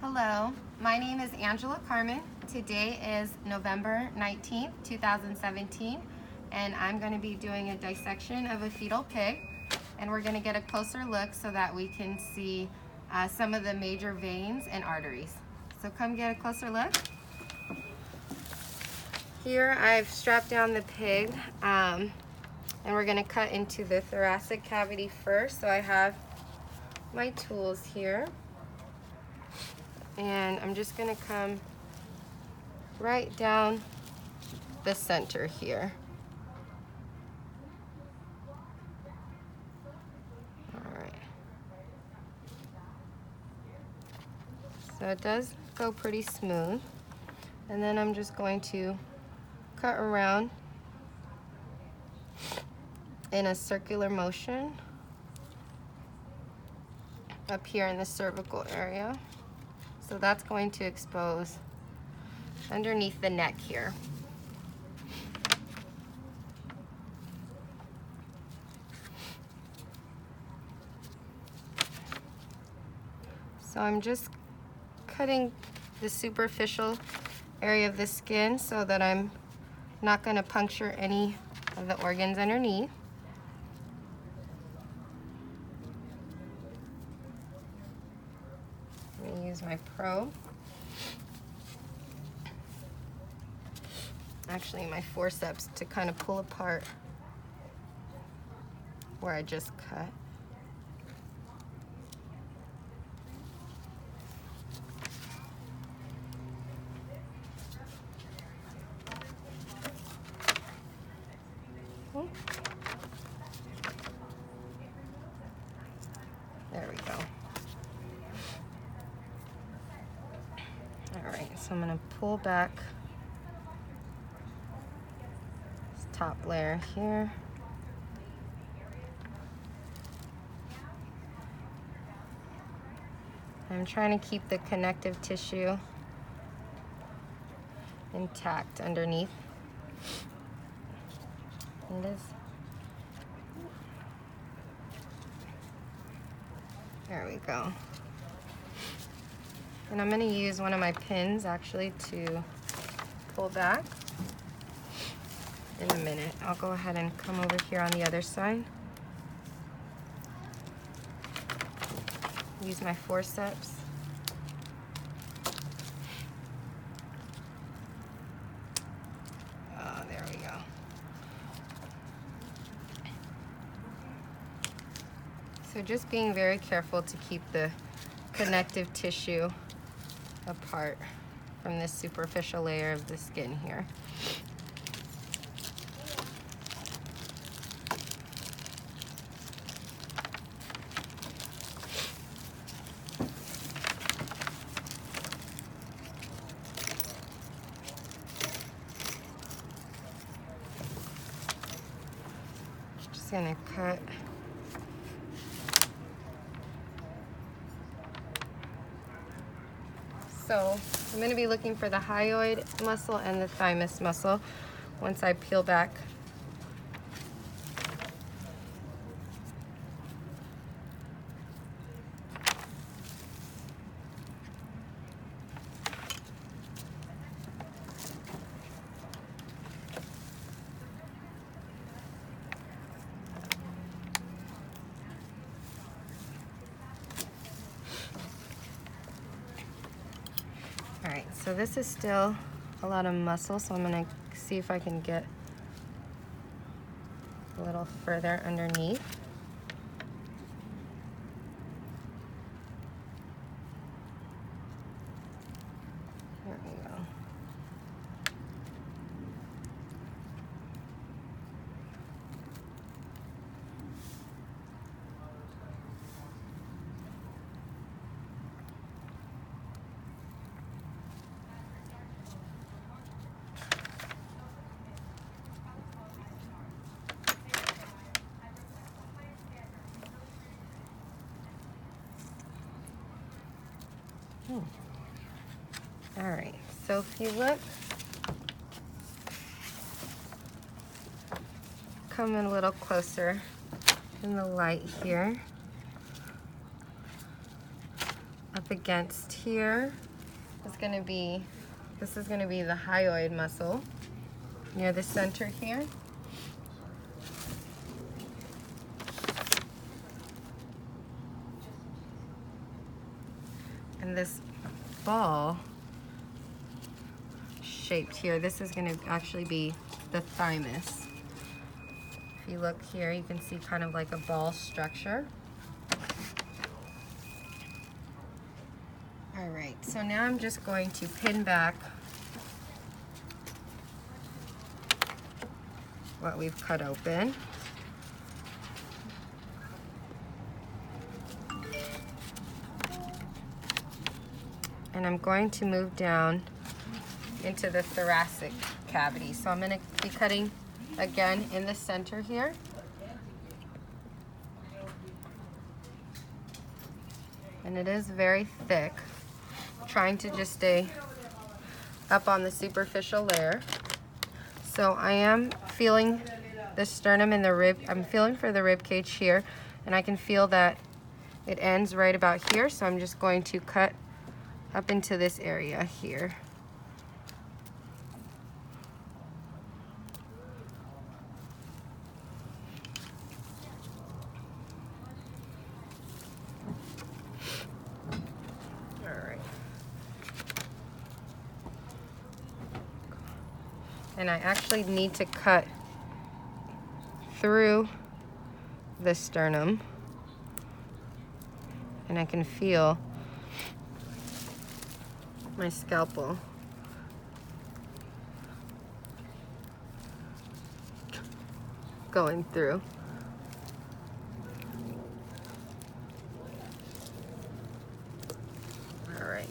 Hello, my name is Angela Carmen. Today is November 19th, 2017, and I'm going to be doing a dissection of a fetal pig, and we're going to get a closer look so that we can see some of the major veins and arteries. So come get a closer look. Here I've strapped down the pig, and we're going to cut into the thoracic cavity first. So I have my tools here. And I'm just going to come right down the center here. All right. So it does go pretty smooth. And then I'm just going to cut around in a circular motion up here in the cervical area. So that's going to expose underneath the neck here. So I'm just cutting the superficial area of the skin so that I'm not going to puncture any of the organs underneath. I'm going to use my probe. Actually, my forceps to kind of pull apart where I just cut. There we go. All right, so I'm going to pull back this top layer here. I'm trying to keep the connective tissue intact underneath. It is. There we go. And I'm going to use one of my pins actually to pull back. In a minute, I'll go ahead and come over here on the other side. Use my forceps. Oh, there we go. So just being very careful to keep the connective tissue apart from this superficial layer of the skin here. Just gonna cut So I'm going to be looking for the hyoid muscle and the thymus muscle once I peel back. All right, so this is still a lot of muscle, so I'm going to see if I can get a little further underneath. There we go. All right, so if you look, come a little closer in the light here. Up against here is going to be, this is going to be the hyoid muscle near the center here. And this ball shaped here, this is going to actually be the thymus. If you look here, you can see kind of like a ball structure. All right, so now I'm just going to pin back what we've cut open. And I'm going to move down into the thoracic cavity. So I'm going to be cutting again in the center here. And it is very thick, trying to just stay up on the superficial layer. So I am feeling the sternum and the rib. I'm feeling for the rib cage here, and I can feel that it ends right about here. So I'm just going to cut up into this area here. All right. And I actually need to cut through the sternum, and I can feel my scalpel going through. All right.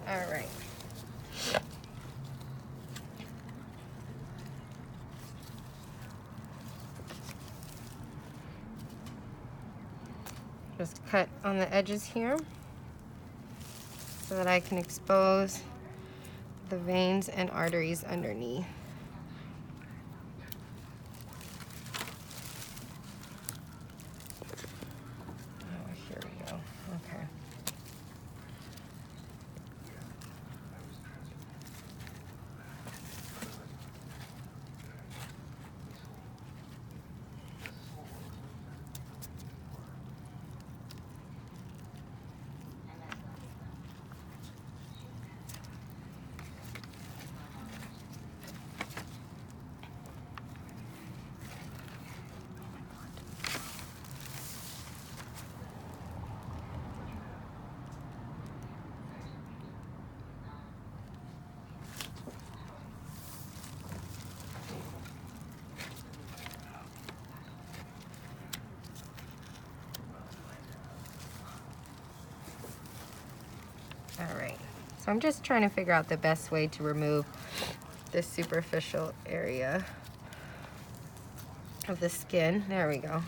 All right. Just cut on the edges here so that I can expose the veins and arteries underneath. Oh, here we go. Okay. All right, so I'm just trying to figure out the best way to remove this superficial area of the skin. There we go.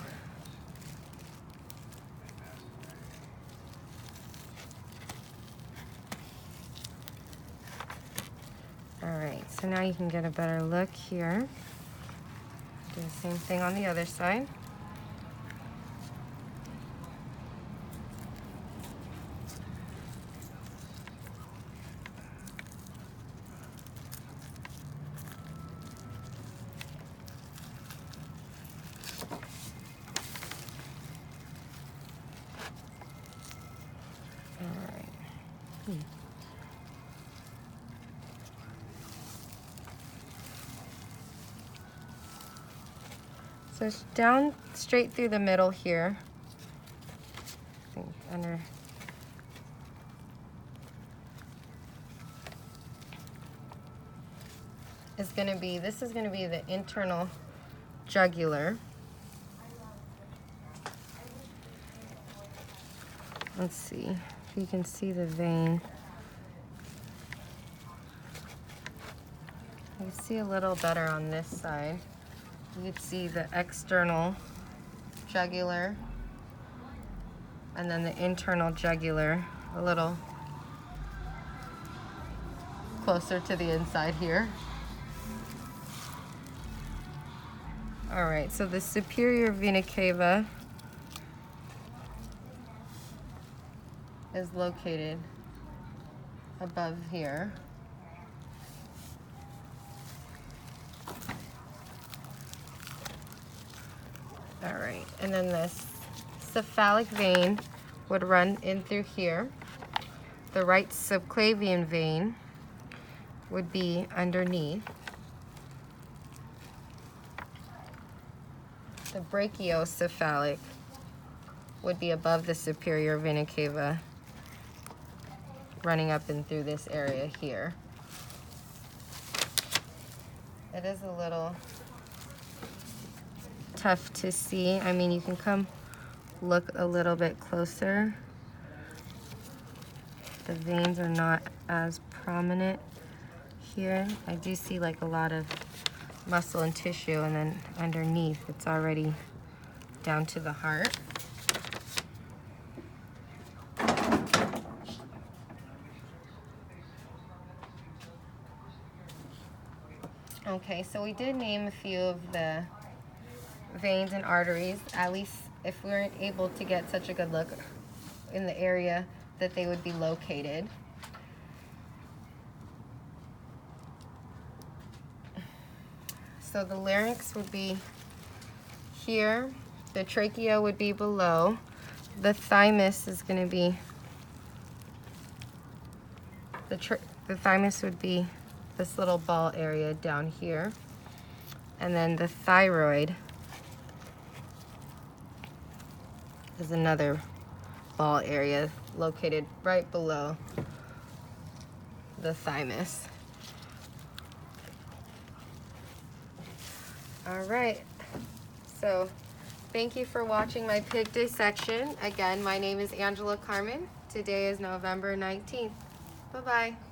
All right, so now you can get a better look here. Do the same thing on the other side. So it's down straight through the middle here. I think under. Is going to be, this is going to be the internal jugular. Let's see if you can see the vein. You can see a little better on this side. You can see the external jugular and then the internal jugular a little closer to the inside here. All right, so the superior vena cava is located above here. All right, and then this cephalic vein would run in through here. The right subclavian vein would be underneath. The brachiocephalic would be above the superior vena cava, running up and through this area here. It is a little tough to see. I mean, you can come look a little bit closer. The veins are not as prominent here. I do see like a lot of muscle and tissue, and then underneath it's already down to the heart. Okay, so we did name a few of the veins and arteries, at least if we weren't able to get such a good look in the area that they would be located. So the larynx would be here, the trachea would be below, the thymus is going to be, the thymus would be this little ball area down here, and then the thyroid is another ball area located right below the thymus. All right, so thank you for watching my pig dissection. Again, my name is Angela Carmen. Today is November 19th. Bye-bye.